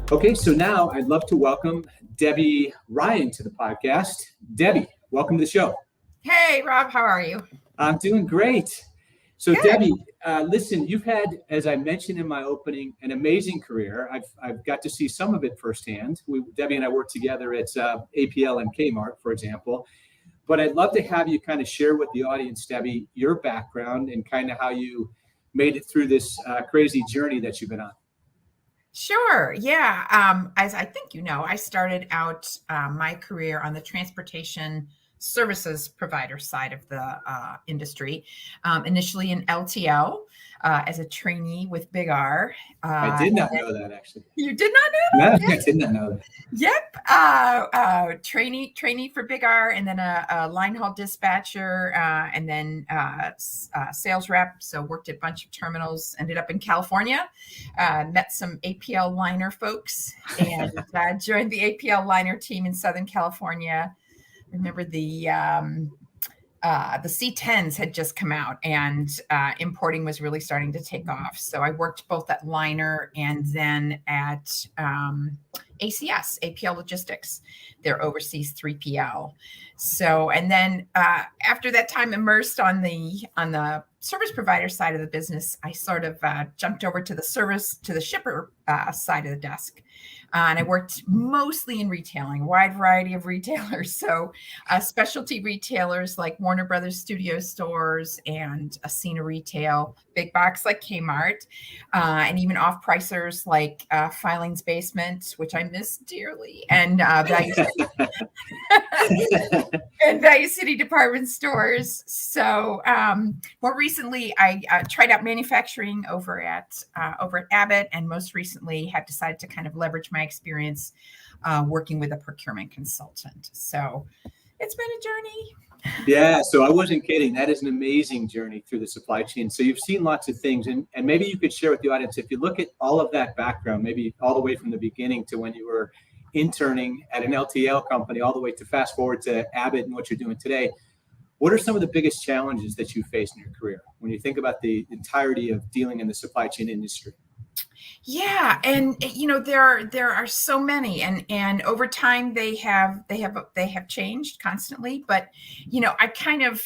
Okay, so now I'd love to welcome Debbie Ryan to the podcast. Debbie, welcome to the show. Hey, Rob, how are you? I'm doing great. So Good. Debbie, listen, you've had, as I mentioned in my opening, an amazing career. I've got to see some of it firsthand. Debbie and I worked together at APL and Kmart, for example. But I'd love to have you kind of share with the audience, Debbie, your background and kind of how you made it through this crazy journey that you've been on. Sure. Yeah. As I think you know, I started out my career on the transportation services provider side of the industry, initially in LTL as a trainee with Big R. I did not know that, actually. You did not know that? No, I did not know that. Yep. Trainee for Big R, and then a line haul dispatcher, and then sales rep. So worked at a bunch of terminals, ended up in California, met some APL liner folks, and joined the APL liner team in Southern California. Remember the C10s had just come out, and importing was really starting to take off. So I worked both at liner and then at ACS, APL Logistics, their overseas 3PL. So, and then after that time immersed on the service provider side of the business, I sort of jumped over to the shipper side of the desk. And I worked mostly in retailing, a wide variety of retailers. So specialty retailers like Warner Brothers Studio Stores and Ascena Retail, big box like Kmart, and even off-pricers like Filing's Basement, which I miss dearly, and Value City department stores. So more recently, I tried out manufacturing over at Abbott, and most recently have decided to kind of leverage my experience working with a procurement consultant. So it's been a journey. Yeah, so I wasn't kidding. That is an amazing journey through the supply chain. So you've seen lots of things, and maybe you could share with the audience, if you look at all of that background, maybe all the way from the beginning to when you were interning at an LTL company, all the way to fast forward to Abbott and what you're doing today. What are some of the biggest challenges that you face in your career when you think about the entirety of dealing in the supply chain industry? Yeah, and there are so many, and over time they have changed constantly. But I kind of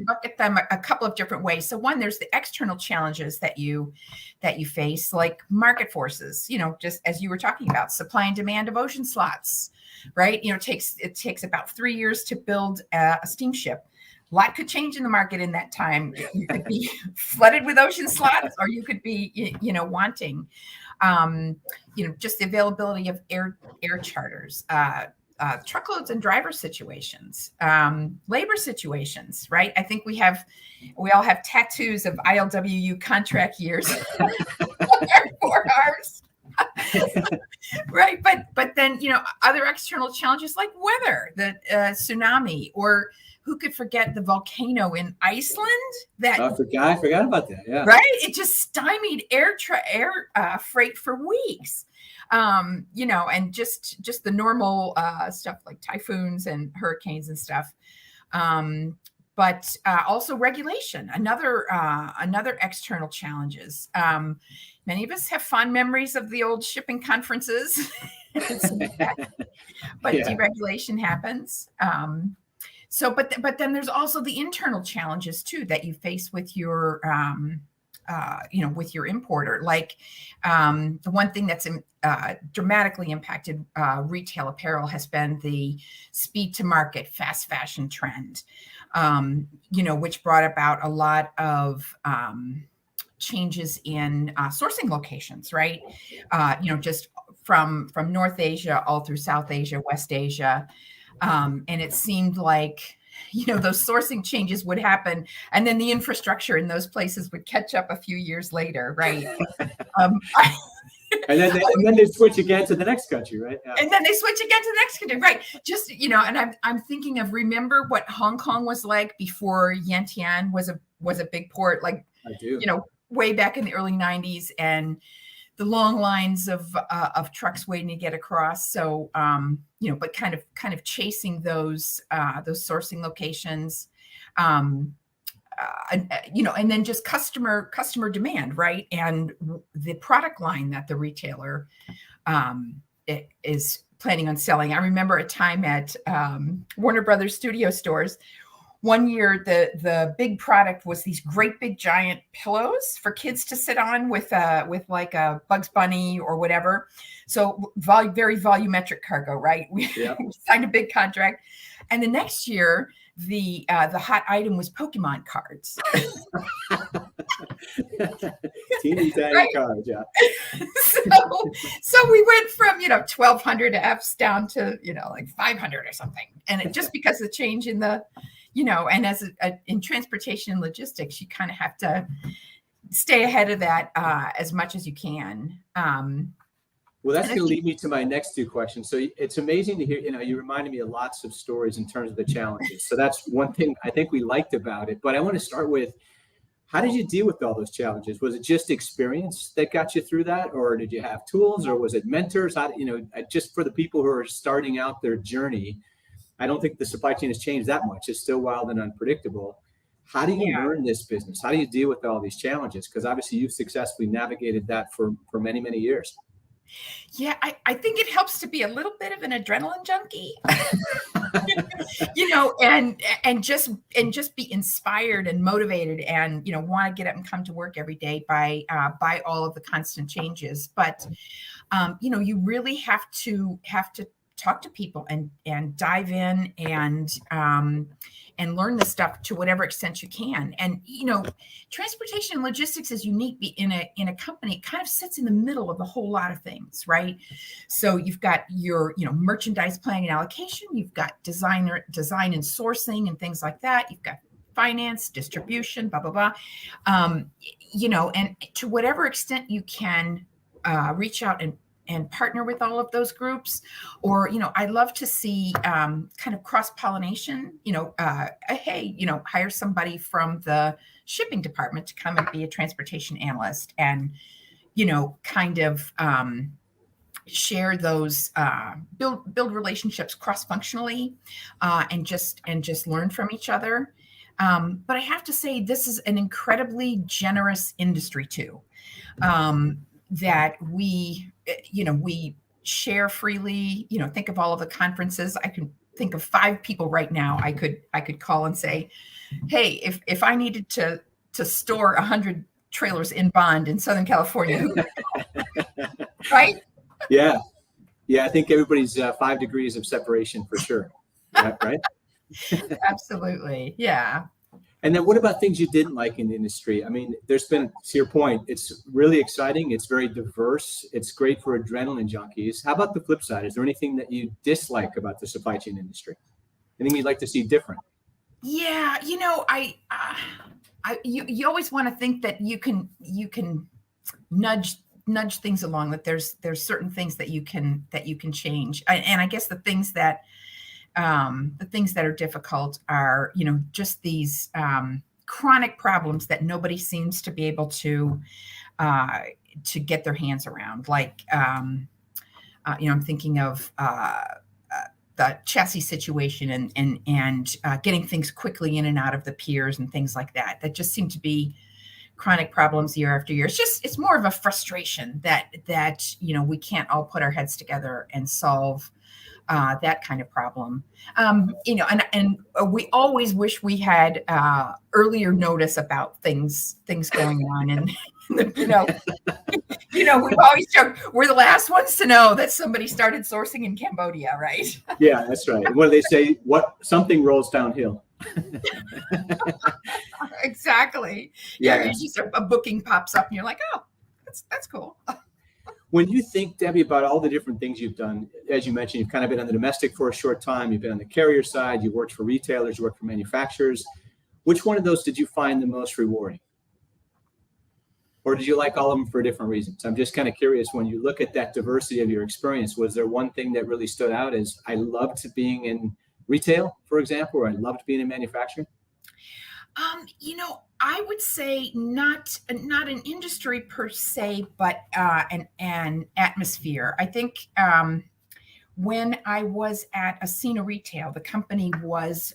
bucket them a couple of different ways. So one, there's the external challenges that you face, like market forces. Just as you were talking about, supply and demand of ocean slots, right? It takes about 3 years to build a steamship. A lot could change in the market in that time. You could be flooded with ocean slots, or you could be, wanting, just the availability of air charters, truckloads and driver situations, labor situations, right? I think we all have tattoos of ILWU contract years on our forearms. Right. But then, other external challenges like weather, the tsunami, or who could forget the volcano in Iceland? I forgot about that. Yeah. Right. It just stymied air freight for weeks. And just the normal stuff like typhoons and hurricanes and stuff. But also regulation, another external challenges. Many of us have fond memories of the old shipping conferences, but deregulation happens. But then there's also the internal challenges too that you face with your with your importer. Like the one thing that's dramatically impacted retail apparel has been the speed to market, fast fashion trend, which brought about a lot of changes in sourcing locations, right? Just from North Asia all through South Asia, West Asia. And it seemed like, those sourcing changes would happen, and then the infrastructure in those places would catch up a few years later, right? And then they switch again to the next country, right? Yeah. And then they switch again to the next country, right? Just, and I'm thinking of, remember what Hong Kong was like before Yantian was a big port, like, I do. Way back in the early 90s, and the long lines of trucks waiting to get across. So, but kind of chasing those sourcing locations, and then just customer demand, right? And the product line that the retailer is planning on selling. I remember a time at Warner Brothers studio stores. One year, the big product was these great big giant pillows for kids to sit on with like a Bugs Bunny or whatever. So very volumetric cargo, right? We signed a big contract, and the next year the hot item was Pokemon cards. Teeny tiny right. cards, yeah. So we went from 1,200 Fs down to like 500 or something, and just because of the change in the and as in transportation and logistics, you kind of have to stay ahead of that as much as you can. Well, that's going to lead me to my next two questions. So it's amazing to hear, you reminded me of lots of stories in terms of the challenges. So that's one thing I think we liked about it. But I want to start with, how did you deal with all those challenges? Was it just experience that got you through that? Or did you have tools, or was it mentors? Just for the people who are starting out their journey, I don't think the supply chain has changed that much. It's still wild and unpredictable. How do you learn this business? How do you deal with all these challenges? Because obviously you've successfully navigated that for many, many years. Yeah, I think it helps to be a little bit of an adrenaline junkie, and just be inspired and motivated, and want to get up and come to work every day by all of the constant changes. But you really have to talk to people and dive in and learn this stuff to whatever extent you can. And transportation and logistics is unique in a company. It kind of sits in the middle of a whole lot of things, right? So you've got your merchandise planning and allocation, you've got design and sourcing and things like that, you've got finance, distribution, blah blah blah. And to whatever extent you can reach out and partner with all of those groups, or I love to see kind of cross-pollination. Hire somebody from the shipping department to come and be a transportation analyst, and kind of share those, build relationships cross-functionally, and just learn from each other. But I have to say, this is an incredibly generous industry too. That we share freely. Think of all of the conferences. I can think of 5 people right now I could call and say, hey, if I needed to store 100 trailers in Bond in Southern California, right? Yeah. I think everybody's 5 degrees of separation for sure. Right? Absolutely. Yeah. And then what about things you didn't like in the industry? I mean, there's been, to your point, it's really exciting. It's very diverse. It's great for adrenaline junkies. How about the flip side? Is there anything that you dislike about the supply chain industry? Anything you'd like to see different? Yeah. You always want to think that you can nudge things along, that there's certain things that you can change. And I guess the things that are difficult are, just these chronic problems that nobody seems to be able to get their hands around. Like, I'm thinking of the chassis situation and getting things quickly in and out of the piers and things like that. That just seem to be chronic problems year after year. It's more of a frustration that we can't all put our heads together and solve that kind of problem. And we always wish we had earlier notice about things going on. And, we've always joked, we're the last ones to know that somebody started sourcing in Cambodia, right? Yeah, that's right. What do they say? Something rolls downhill. Exactly. Yeah. Just a booking pops up and you're like, oh, that's cool. When you think, Debbie, about all the different things you've done, as you mentioned, you've kind of been on the domestic for a short time, you've been on the carrier side, you worked for retailers, you worked for manufacturers. Which one of those did you find the most rewarding? Or did you like all of them for different reasons? I'm just kind of curious, when you look at that diversity of your experience, was there one thing that really stood out as, I loved being in retail, for example, or I loved being in manufacturing? I would say not an industry per se, but an atmosphere. I think when I was at Ascena Retail, the company was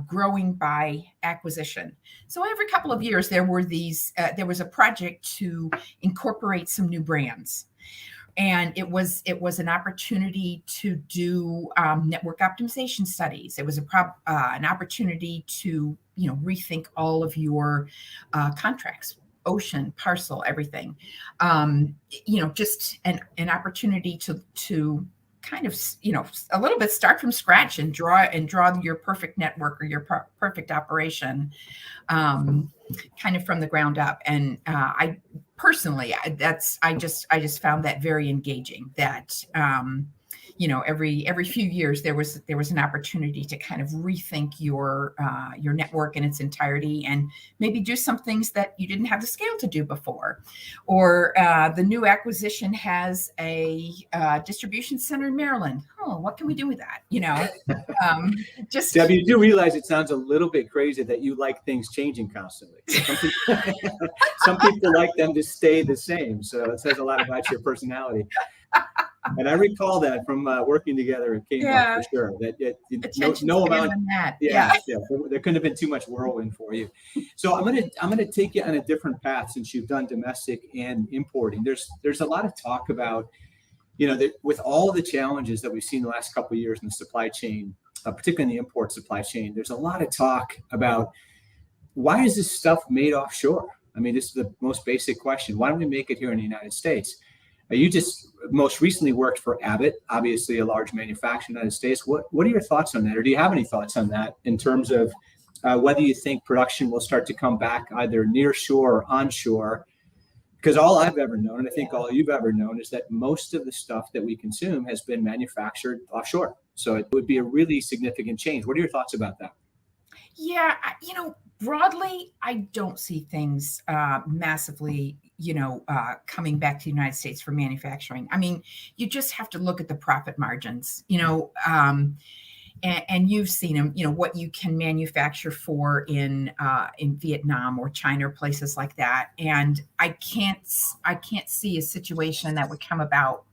growing by acquisition. So every couple of years, there was a project to incorporate some new brands. And it was an opportunity to do network optimization studies. It was an opportunity to rethink all of your contracts, ocean, parcel, everything. Just an opportunity to kind of a little bit start from scratch and draw your perfect network or your perfect operation, kind of from the ground up. And I personally, I just found that very engaging. That every few years there was an opportunity to kind of rethink your network in its entirety, and maybe do some things that you didn't have the scale to do before. Or the new acquisition has a distribution center in Maryland. Oh, what can we do with that? Just Debbie, you do realize it sounds a little bit crazy that you like things changing constantly. Some people like them to stay the same. So it says a lot about your personality. And I recall that from working together at Kmart, for sure. That no amount. That. Yeah. There couldn't have been too much whirlwind for you. So I'm gonna take you on a different path, since you've done domestic and importing. There's a lot of talk about, that with all the challenges that we've seen the last couple of years in the supply chain, particularly in the import supply chain. There's a lot of talk about, why is this stuff made offshore? I mean, this is the most basic question. Why don't we make it here in the United States? You just most recently worked for Abbott, obviously a large manufacturer in the United States. What are your thoughts on that? Or do you have any thoughts on that in terms of whether you think production will start to come back either near shore or onshore? Because all I've ever known, and I think all you've ever known, is that most of the stuff that we consume has been manufactured offshore. So it would be a really significant change. What are your thoughts about that? Yeah, broadly, I don't see things massively, coming back to the United States for manufacturing. I mean, you just have to look at the profit margins, and you've seen them, what you can manufacture for in Vietnam or China or places like that. And I can't see a situation that would come about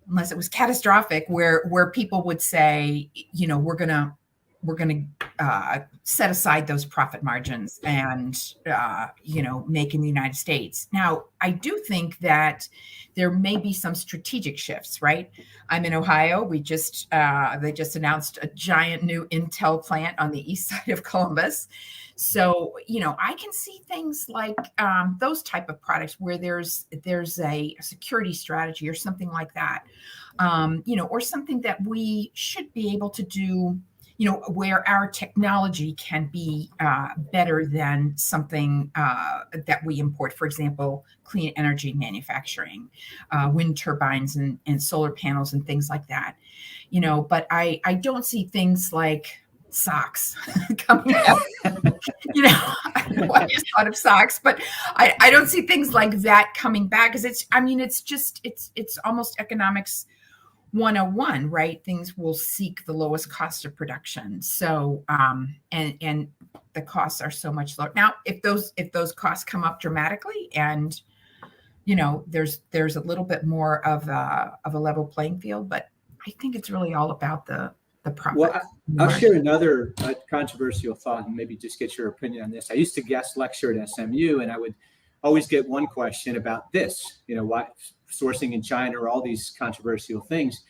unless it was catastrophic, where people would say, we're going to set aside those profit margins and, make in the United States. Now, I do think that there may be some strategic shifts, right? I'm in Ohio. They just announced a giant new Intel plant on the east side of Columbus. So, I can see things like those type of products where there's a security strategy or something like that, or something that we should be able to do, where our technology can be better than something that we import. For example, clean energy manufacturing, wind turbines and solar panels and things like that. But I don't see things like socks coming out. I don't know why I just thought of socks, but I don't see things like that coming back, because it's almost economics 101, right? Things will seek the lowest cost of production. So, and the costs are so much lower. Now, if those costs come up dramatically, and there's a little bit more of a level playing field, but I think it's really all about the profit. Well, I'll share another controversial thought, and maybe just get your opinion on this. I used to guest lecture at SMU, and I would always get one question about this, why sourcing in China, or all these controversial things.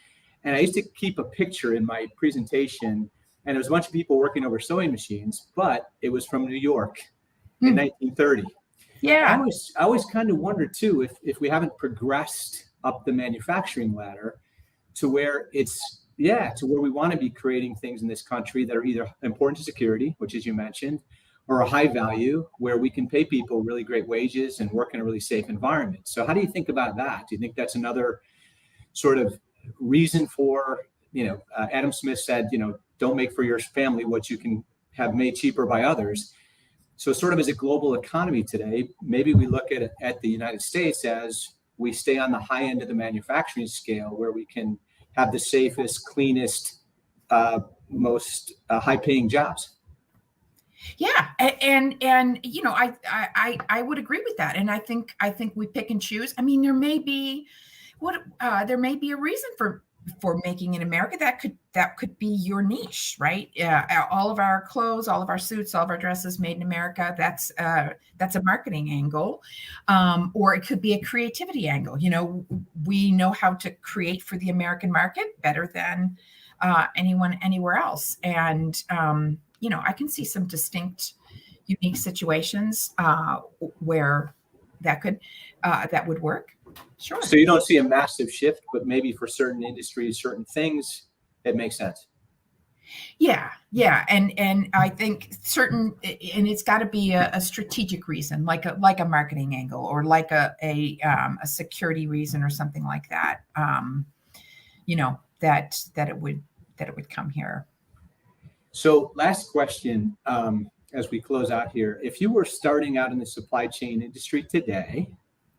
And I used to keep a picture in my presentation, and there was a bunch of people working over sewing machines, but it was from New York in 1930. Yeah. I always kind of wonder too, if we haven't progressed up the manufacturing ladder to where to where we want to be creating things in this country that are either important to security, which, as you mentioned, or a high value, where we can pay people really great wages and work in a really safe environment. So how do you think about that? Do you think that's another sort of reason for, Adam Smith said, don't make for your family what you can have made cheaper by others. So sort of as a global economy today, maybe we look at the United States as we stay on the high end of the manufacturing scale, where we can have the safest, cleanest, most high-paying jobs. Yeah, and I would agree with that, and I think we pick and choose. I mean, there may be a reason for making in America, that could be your niche, right? All of our clothes, all of our suits, all of our dresses made in America. That's a marketing angle, or it could be a creativity angle. We know how to create for the American market better than anyone anywhere else, and I can see some distinct, unique situations where that would work. Sure. So you don't see a massive shift, but maybe for certain industries, certain things, it makes sense. Yeah. And I think and it's got to be a strategic reason, like a marketing angle, or like a security reason or something like that. That it would come here. So last question, as we close out here, if you were starting out in the supply chain industry today,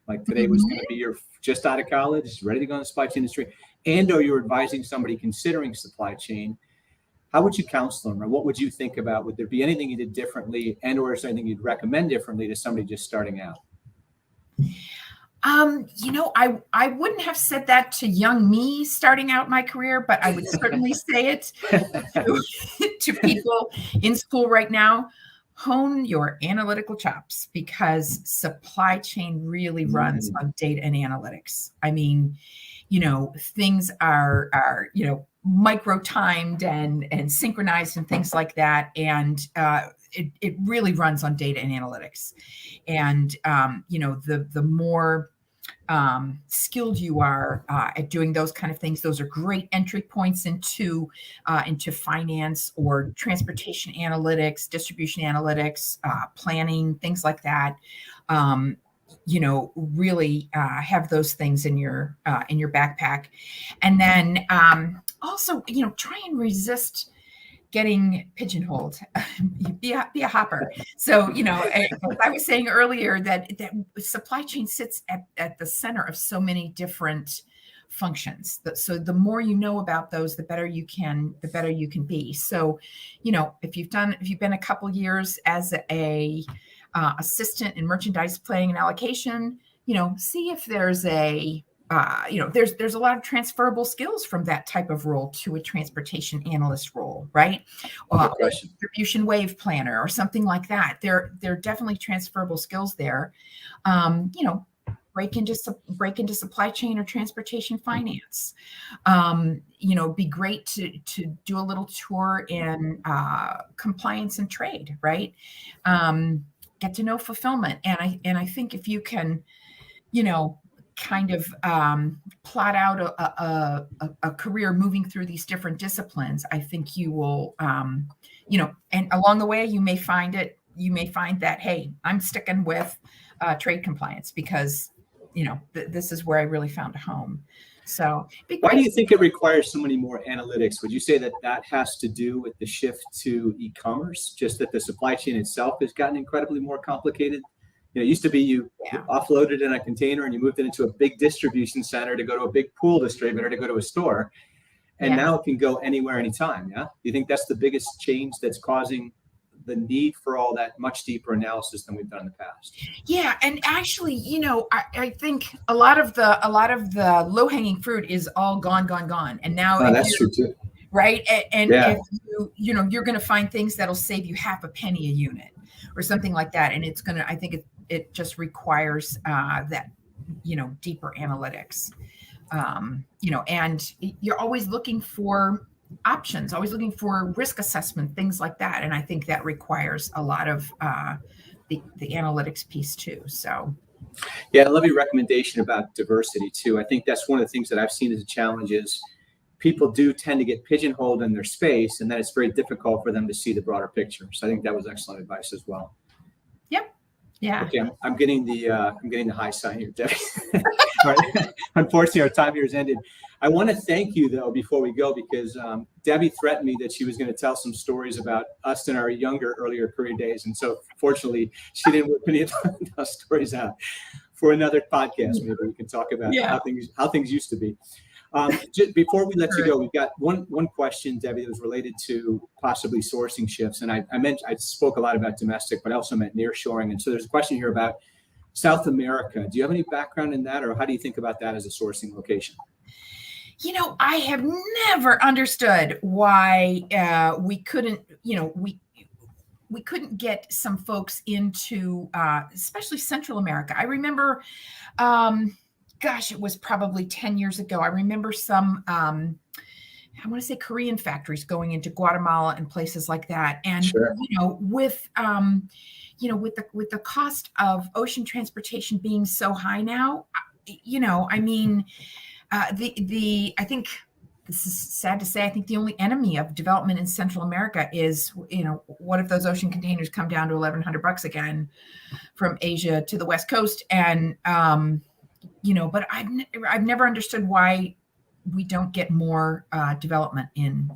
like today was going to be you're just out of college, ready to go in the supply chain industry, or you're advising somebody considering supply chain, how would you counsel them, or what would you think about? Would there be anything you did differently, or is there anything you'd recommend differently to somebody just starting out? I wouldn't have said that to young me starting out my career, but I would certainly say it to people in school right now. Hone your analytical chops, because supply chain really runs on data and analytics. I mean, things are micro timed and synchronized and things like that. And it really runs on data and analytics. And, the more skilled you are at doing those kind of things, those are great entry points into finance or transportation analytics, distribution analytics, planning, things like that. Really have those things in your backpack. And then also, try and resist getting pigeonholed. be a hopper. So, I was saying earlier that supply chain sits at the center of so many different functions. So the more you know about those, the better you can be. So, if you've been a couple years as a assistant in merchandise planning and allocation, see if there's there's a lot of transferable skills from that type of role to a transportation analyst role, right? Distribution wave planner or something like that. There are definitely transferable skills there. Break into supply chain or transportation finance. Be great to do a little tour in compliance and trade, right? Get to know fulfillment. And I think if you can, kind of plot out a career moving through these different disciplines, I think you will, and along the way, you may find that, hey, I'm sticking with trade compliance because, this is where I really found a home. So why do you think it requires so many more analytics? Would you say that has to do with the shift to e-commerce, just that the supply chain itself has gotten incredibly more complicated? It used to be you offloaded in a container and you moved it into a big distribution center to go to a big pool distributor to go to a store. And now it can go anywhere, anytime. Yeah. Do you think that's the biggest change that's causing the need for all that much deeper analysis than we've done in the past? Yeah. And actually, I think a lot of the low hanging fruit is all gone. And now that's true too. Right. And if you're going to find things that'll save you half a penny a unit or something like that. And I think it just requires that, deeper analytics, and you're always looking for options, always looking for risk assessment, things like that. And I think that requires a lot of the analytics piece too. So. Yeah, I love your recommendation about diversity too. I think that's one of the things that I've seen as a challenge is people do tend to get pigeonholed in their space, and then it's very difficult for them to see the broader picture. So I think that was excellent advice as well. Yep. Yeah. Okay, I'm getting the high sign here, Debbie. All right. Unfortunately, our time here has ended. I want to thank you though before we go, because Debbie threatened me that she was going to tell some stories about us in our earlier career days, and so fortunately, she didn't whip any of those stories out. For another podcast, maybe we can talk about how things used to be. Just before we let you go, we've got one question, Debbie, that was related to possibly sourcing shifts. And I spoke a lot about domestic, but I also meant nearshoring. And so there's a question here about South America. Do you have any background in that, or how do you think about that as a sourcing location? I have never understood why we couldn't, we couldn't get some folks into, especially Central America. I remember, gosh, it was probably 10 years ago. I remember some, I want to say Korean factories going into Guatemala and places like that. And, Sure. with the cost of ocean transportation being so high now, I mean, I think this is sad to say, I think the only enemy of development in Central America is, what if those ocean containers come down to $1,100 again from Asia to the West Coast? And, but I've never understood why we don't get more development in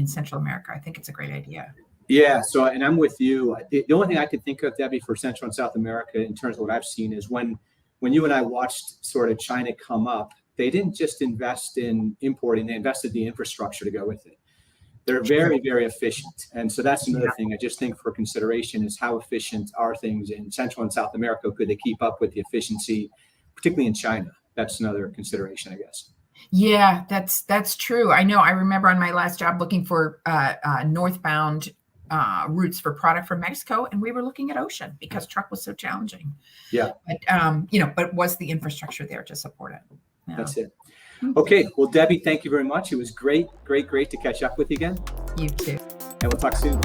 Central America. I think it's a great idea. Yeah. So, and I'm with you. The only thing I could think of, Debbie, for Central and South America in terms of what I've seen is when you and I watched sort of China come up, they didn't just invest in importing, they invested the infrastructure to go with it. They're very, very efficient. And so that's another thing I just think for consideration is how efficient are things in Central and South America? Could they keep up with the efficiency, particularly in China? That's another consideration, I guess. Yeah, that's true. I know. I remember on my last job looking for northbound routes for product from Mexico, and we were looking at ocean because truck was so challenging. Yeah. But was the infrastructure there to support it? Yeah. That's it. Okay. Well, Debbie, thank you very much. It was great to catch up with you again. You too. And we'll talk soon.